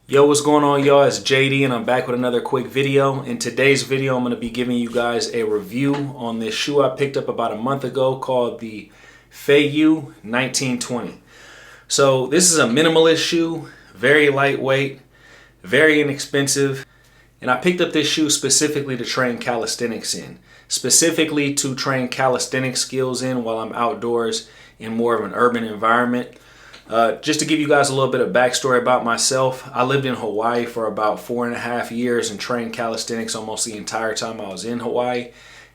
Yo, what's going on, y'all? It's JD and I'm back with another quick video. In today's video, I'm going to be giving you guys a review on this shoe I picked up about a month ago called the Feiyue 1920. So this is a minimalist shoe, very lightweight, very inexpensive. And I picked up this shoe specifically to train calisthenics in. Specifically to train calisthenics skills in while I'm outdoors in more of an urban environment. Just to give you guys a little bit of backstory about myself, I lived in Hawaii for about 4.5 years and trained calisthenics almost the entire time I was in Hawaii.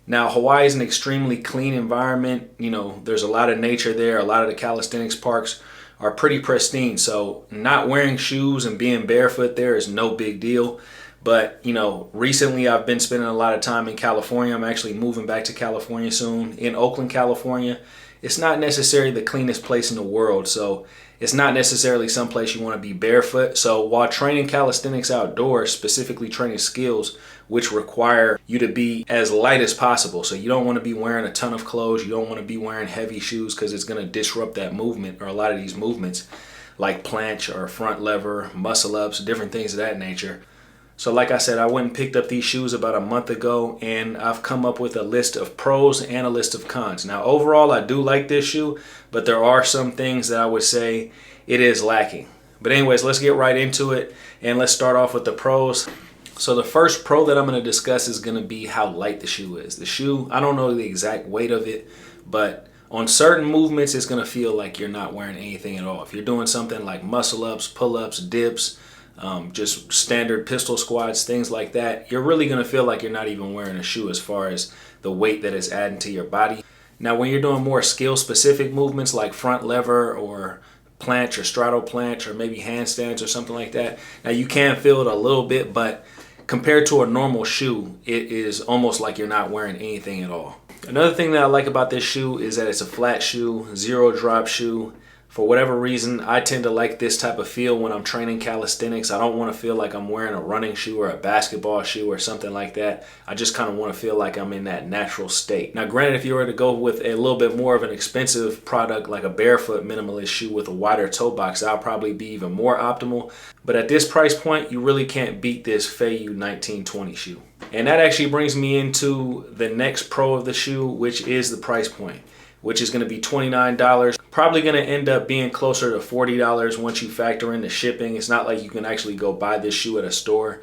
Now, Hawaii is an extremely clean environment. You know, there's a lot of nature there. A lot of the calisthenics parks are pretty pristine. So not wearing shoes and being barefoot there is no big deal. But, you know, recently I've been spending a lot of time in California. I'm actually moving back to California soon, in Oakland, California. It's not necessarily the cleanest place in the world, so it's not necessarily someplace you want to be barefoot. So while training calisthenics outdoors, specifically training skills which require you to be as light as possible, so you don't want to be wearing a ton of clothes, you don't want to be wearing heavy shoes because it's going to disrupt that movement or a lot of these movements like planche or front lever, muscle ups, different things of that nature. So like I said, I went and picked up these shoes about a month ago and I've come up with a list of pros and a list of cons. Now overall, I do like this shoe, but there are some things that I would say it is lacking. But anyways, let's get right into it and let's start off with the pros. So the first pro that I'm going to discuss is going to be how light the shoe is. The shoe, I don't know the exact weight of it, but on certain movements, it's going to feel like you're not wearing anything at all. If you're doing something like muscle ups, pull-ups, dips, just standard pistol squats, things like that, you're really going to feel like you're not even wearing a shoe as far as the weight that it's adding to your body. Now, when you're doing more skill-specific movements like front lever or planche or straddle planche or maybe handstands or something like that, now you can feel it a little bit, but compared to a normal shoe, it is almost like you're not wearing anything at all. Another thing that I like about this shoe is that it's a flat shoe, zero drop shoe. For whatever reason, I tend to like this type of feel when I'm training calisthenics. I don't want to feel like I'm wearing a running shoe or a basketball shoe or something like that. I just kind of want to feel like I'm in that natural state. Now, granted, if you were to go with a little bit more of an expensive product like a barefoot minimalist shoe with a wider toe box, that'll probably be even more optimal. But at this price point, you really can't beat this Feiyue 1920 shoe. And that actually brings me into the next pro of the shoe, which is the price point, which is going to be $29. Probably going to end up being closer to $40 once you factor in the shipping. It's not like you can actually go buy this shoe at a store.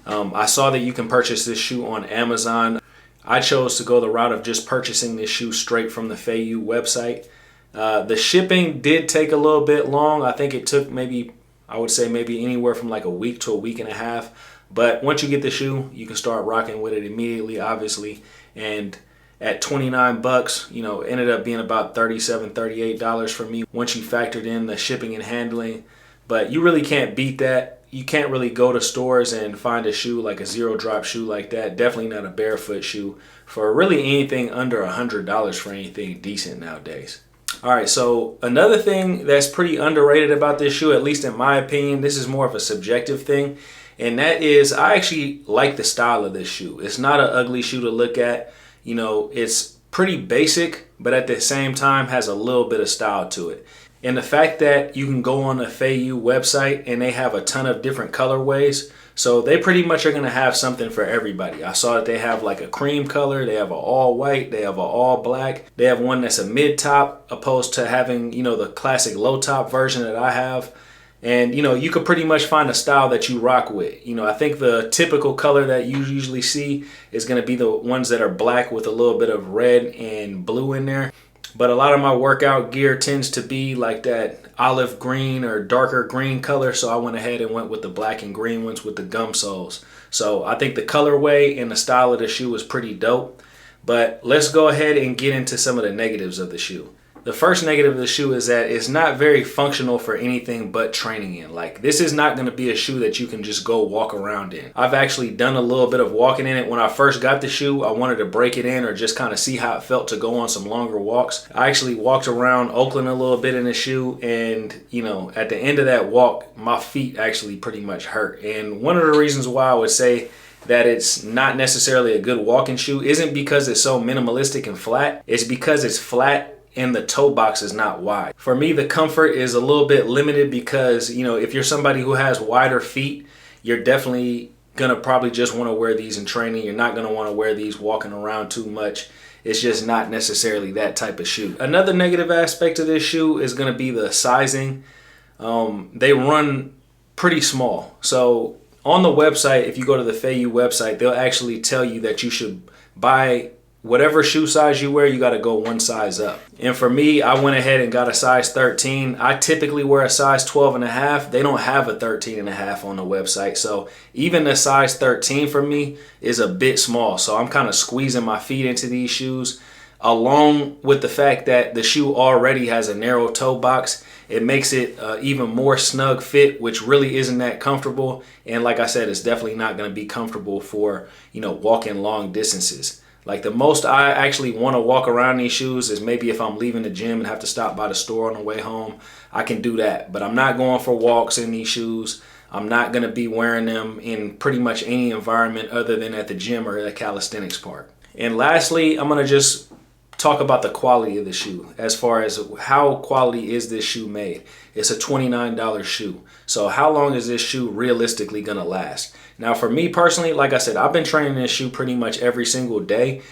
I saw that you can purchase this shoe on Amazon. I chose to go the route of just purchasing this shoe straight from the Feiyue website. The shipping did take a little bit long. I think it took I would say maybe anywhere from like a week to a week and a half. But once you get the shoe, you can start rocking with it immediately, obviously. And at 29 bucks, you know, ended up being about $37, $38 for me once you factored in the shipping and handling. But you really can't beat that. You can't really go to stores and find a shoe like a zero drop shoe like that. Definitely not a barefoot shoe for really anything under $100 for anything decent nowadays. All right, so another thing that's pretty underrated about this shoe, at least in my opinion, this is more of a subjective thing, and that is I actually like the style of this shoe. It's not an ugly shoe to look at. You know, it's pretty basic, but at the same time has a little bit of style to it. And the fact that you can go on the Feiyue website and they have a ton of different colorways, so they pretty much are going to have something for everybody. I saw that they have like a cream color, they have an all white, they have an all black, they have one that's a mid top opposed to having, you know, the classic low top version that I have. And, you know, you could pretty much find a style that you rock with. You know, I think the typical color that you usually see is going to be the ones that are black with a little bit of red and blue in there. But a lot of my workout gear tends to be like that olive green or darker green color. So I went ahead and went with the black and green ones with the gum soles. So I think the colorway and the style of the shoe is pretty dope. But let's go ahead and get into some of the negatives of the shoe. The first negative of the shoe is that it's not very functional for anything but training in. Like, this is not going to be a shoe that you can just go walk around in. I've actually done a little bit of walking in it. When I first got the shoe, I wanted to break it in or just kind of see how it felt to go on some longer walks. I actually walked around Oakland a little bit in the shoe, and, you know, at the end of that walk, my feet actually pretty much hurt. And one of the reasons why I would say that it's not necessarily a good walking shoe isn't because it's so minimalistic and flat. It's because it's flat and the toe box is not wide. For me, the comfort is a little bit limited because, you know, if you're somebody who has wider feet, you're definitely gonna probably just want to wear these in training. You're not gonna want to wear these walking around too much. It's just not necessarily that type of shoe. Another negative aspect of this shoe is gonna be the sizing. They run pretty small. So on the website, if you go to the Feiyue website, they'll actually tell you that you should buy whatever shoe size you wear, you got to go one size up. And for me, I went ahead and got a size 13. I typically wear a size 12 and a half. They don't have a 13 and a half on the website. So even the size 13 for me is a bit small. So I'm kind of squeezing my feet into these shoes, along with the fact that the shoe already has a narrow toe box. It makes it even more snug fit, which really isn't that comfortable. And like I said, it's definitely not going to be comfortable for, you know, walking long distances. Like the most I actually want to walk around these shoes is maybe if I'm leaving the gym and have to stop by the store on the way home. I can do that, but I'm not going for walks in these shoes. I'm not going to be wearing them in pretty much any environment other than at the gym or at a calisthenics park. And lastly, I'm going to just talk about the quality of the shoe. As far as how quality is this shoe made? It's a $29 shoe. So how long is this shoe realistically going to last? Now for me personally, like I said, I've been training this shoe pretty much every single day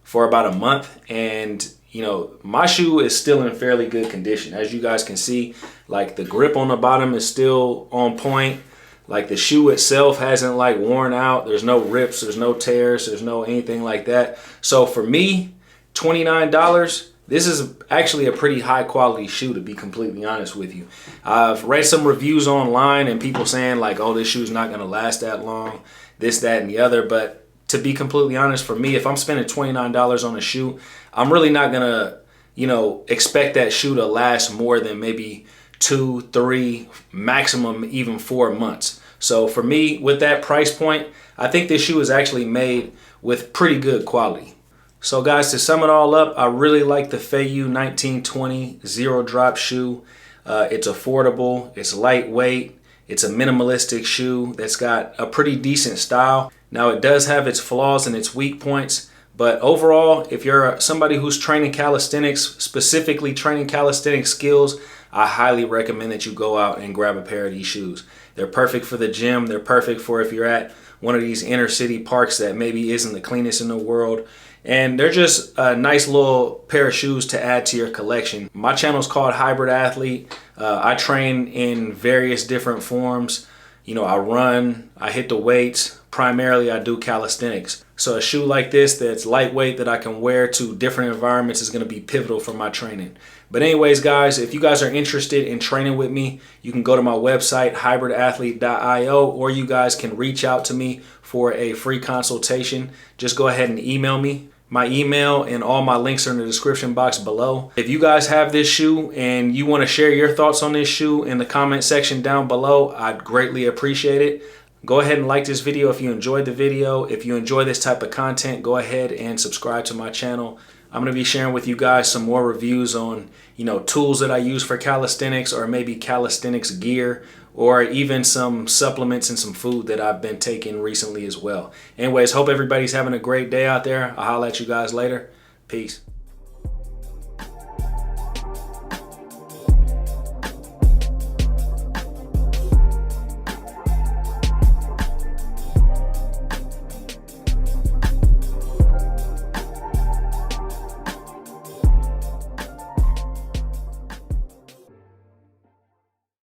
for about a month, and you know, my shoe is still in fairly good condition. As you guys can see, like the grip on the bottom is still on point. Like the shoe itself hasn't like worn out. There's no rips, there's no tears, there's no anything like that. So for me, $29, this is actually a pretty high quality shoe, to be completely honest with you. I've read some reviews online and people saying like, oh, this shoe's not gonna last that long, this, that, and the other. But to be completely honest, for me, if I'm spending $29 on a shoe, I'm really not gonna, you know, expect that shoe to last more than maybe 2, 3, maximum even 4 months. So for me, with that price point, I think this shoe is actually made with pretty good quality. So guys, to sum it all up, I really like the Feiyue 1920 Zero Drop shoe. It's affordable, it's lightweight, it's a minimalistic shoe that's got a pretty decent style. Now it does have its flaws and its weak points, but overall, if you're somebody who's training calisthenics, specifically training calisthenics skills, I highly recommend that you go out and grab a pair of these shoes. They're perfect for the gym. They're perfect for if you're at one of these inner city parks that maybe isn't the cleanest in the world. And they're just a nice little pair of shoes to add to your collection. My channel is called Hybrid Athlete. I train in various different forms. You know, I run, I hit the weights. Primarily, I do calisthenics. So a shoe like this that's lightweight that I can wear to different environments is going to be pivotal for my training. But anyways, guys, if you guys are interested in training with me, you can go to my website, hybridathlete.io, or you guys can reach out to me for a free consultation. Just go ahead and email me. My email and all my links are in the description box below. If you guys have this shoe and you want to share your thoughts on this shoe in the comment section down below, I'd greatly appreciate it. Go ahead and like this video if you enjoyed the video. If you enjoy this type of content, go ahead and subscribe to my channel. I'm going to be sharing with you guys some more reviews on, you know, tools that I use for calisthenics, or maybe calisthenics gear, or even some supplements and some food that I've been taking recently as well. Anyways, hope everybody's having a great day out there. I'll holler at you guys later. Peace.